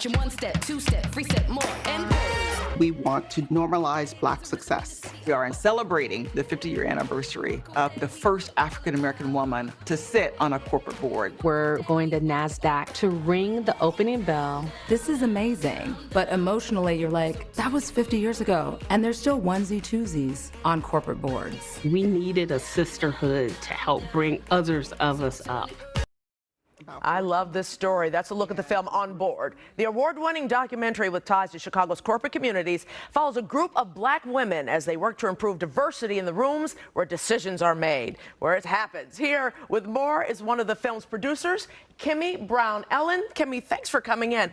Marching one step, two step, three step more, and pose. We want to normalize Black success. We are celebrating the 50-year anniversary of the first African-American woman to sit on a corporate board. We're going to NASDAQ to ring the opening bell. This is amazing, but emotionally you're like, that was 50 years ago, and there's still onesie-twosies on corporate boards. We needed a sisterhood to help bring others of us up. I love this story. That's a look at the film On Board. The award-winning documentary with ties to Chicago's corporate communities follows a group of Black women as they work to improve diversity in the rooms where decisions are made, where it happens. Here with more is one of the film's producers, Kimmy Brown Ellen. Kimmy, thanks for coming in.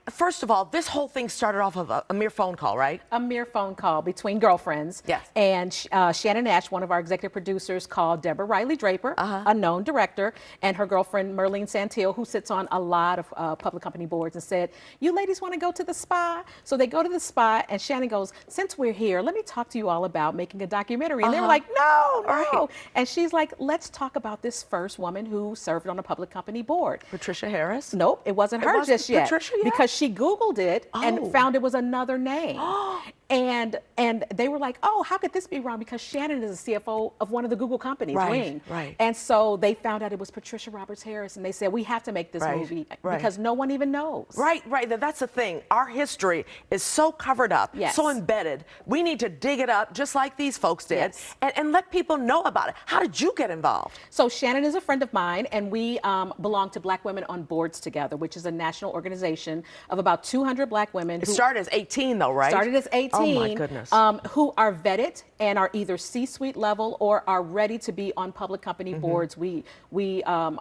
First of all, this whole thing started off of a mere phone call, right? A mere phone call between girlfriends. Yes. And Shannon Nash, one of our executive producers, called Deborah Riley Draper, a known director, and her girlfriend Merlene Santil, who sits on a lot of public company boards, and said, "You ladies want to go to the spa?" So they go to the spa, and Shannon goes, "Since we're here, let me talk to you all about making a documentary." And they were like, "No, no." Right. And she's like, "Let's talk about this first woman who served on a public company board." Patricia Harris? Nope, it wasn't her wasn't just yet. Patricia yet? Because she Googled it and found it was another name. And they were like, "Oh, how could this be wrong?" Because Shannon is a CFO of one of the Google companies, Ring. Right. And so they found out it was Patricia Roberts Harris, and they said, "We have to make this movie because no one even knows." Right. That's the thing. Our history is so covered up, so embedded. We need to dig it up just like these folks did and let people know about it. How did you get involved? So Shannon is a friend of mine, and we belong to Black Women on Boards Together, which is a national organization of about 200 Black women. It started as 18 though, right? Started as 18. Oh my goodness. Who are vetted and are either C-suite level or are ready to be on public company boards. We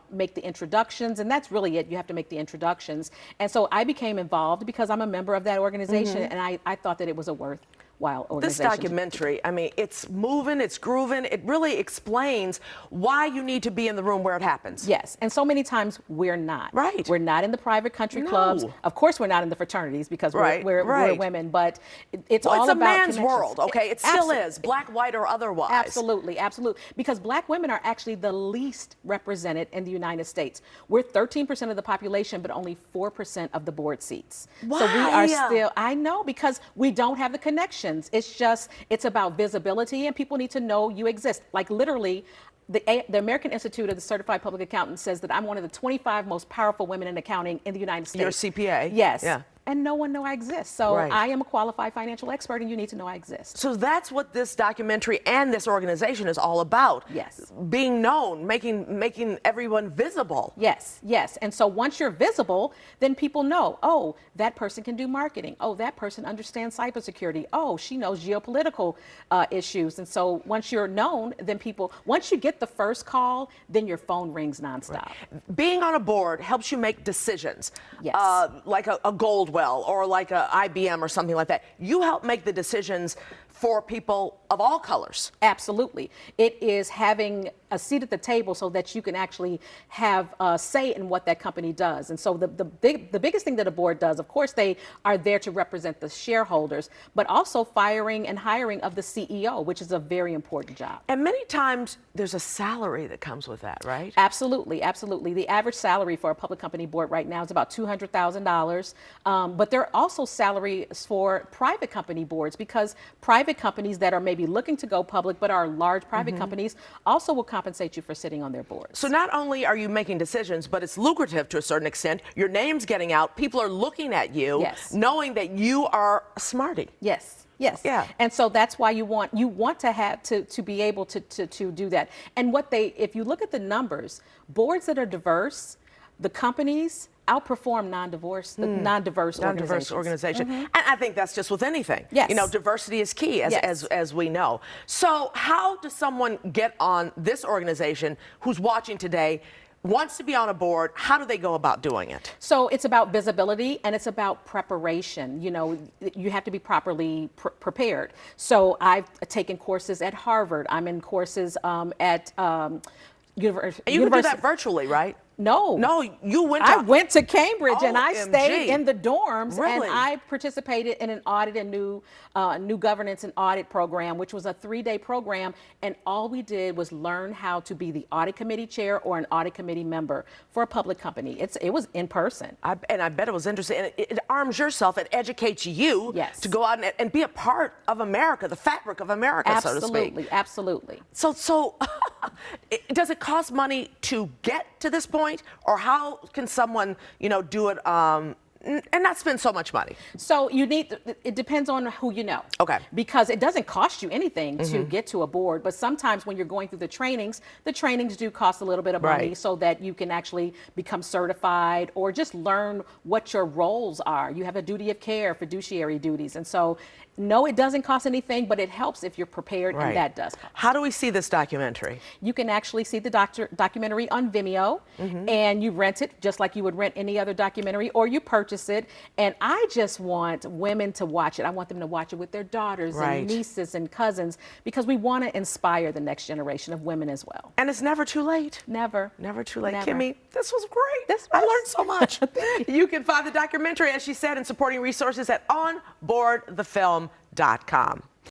make the introductions, and that's really it. You have to make the introductions. And so I became involved because I'm a member of that organization, and I thought that it was a worthwhile organization. This documentary, I mean, it's moving, it's grooving. It really explains why you need to be in the room where it happens. Yes, and so many times we're not. Right. We're not in the private country clubs. Of course, we're not in the fraternities because we're women, but it's all it's a about man's connections. world, okay? It still is, black, white, or otherwise. Absolutely, absolutely. Because Black women are actually the least represented in the United States. We're 13% of the population, but only 4% of the board seats. Why? So we are still, I know, because we don't have the connections. It's about visibility, and people need to know you exist. Like literally, the American Institute of the Certified Public Accountant says that I'm one of the 25 most powerful women in accounting in the United States. You're a CPA? Yes. Yeah. And no one knows I exist. So I am a qualified financial expert, and you need to know I exist. So that's what this documentary and this organization is all about. Yes. Being known, making everyone visible. Yes, yes. And so once you're visible, then people know, oh, that person can do marketing. Oh, that person understands cybersecurity. Oh, she knows geopolitical issues. And so once you're known, then once you get the first call, then your phone rings nonstop. Being on a board helps you make decisions. Yes. Like a Goldwell or like a IBM or something like that. You help make the decisions for people of all colors. Absolutely. It is having a seat at the table so that you can actually have a say in what that company does. And so the biggest thing that a board does, of course, they are there to represent the shareholders, but also firing and hiring of the CEO, which is a very important job. And many times there's a salary that comes with that, right? Absolutely, absolutely. The average salary for a public company board right now is about $200,000. But there are also salaries for private company boards, because private companies that are maybe looking to go public but are large private companies also will compensate you for sitting on their boards. So not only are you making decisions, but it's lucrative to a certain extent. Your name's getting out. People are looking at you, knowing that you are a smarty. Yes. Yes. Yeah. And so that's why you want to have to be able to do that. And if you look at the numbers, boards that are diverse, the companies outperform non-diverse organizations. And I think that's just with anything. Yes. You know, diversity is key, as we know. So how does someone get on this organization who's watching today, wants to be on a board? How do they go about doing it? So it's about visibility, and it's about preparation. You know, you have to be properly prepared. So I've taken courses at Harvard. I'm in courses at And you can do that virtually, right? No. No, you went to... I went to Cambridge and I OMG. stayed in the dorms Really? and I participated in an audit and new governance and audit program, which was a 3-day program. And all we did was learn how to be the audit committee chair or an audit committee member for a public company. It was in person. And I bet it was interesting. And it arms yourself, it educates you Yes. to go out and be a part of America, the fabric of America, so to speak. Absolutely, absolutely. So does it cost money to get to this point? Or how can someone, do it and not spend so much money? So it depends on who you know. Okay. Because it doesn't cost you anything to get to a board, but sometimes when you're going through the trainings do cost a little bit of money Right. so that you can actually become certified or just learn what your roles are. You have a duty of care, fiduciary duties. And so, no, it doesn't cost anything, but it helps if you're prepared, Right. and that does cost. How do we see this documentary? You can actually see the documentary on Vimeo, and you rent it just like you would rent any other documentary, or you purchase it. And I just want women to watch it. I want them to watch it with their daughters Right. and nieces and cousins, because we want to inspire the next generation of women as well. And it's never too late. Never. Never too late. Never. Kimmy, this was great. This I was. learned so much. You can find the documentary, as she said, and supporting resources at onboardthefilm.com.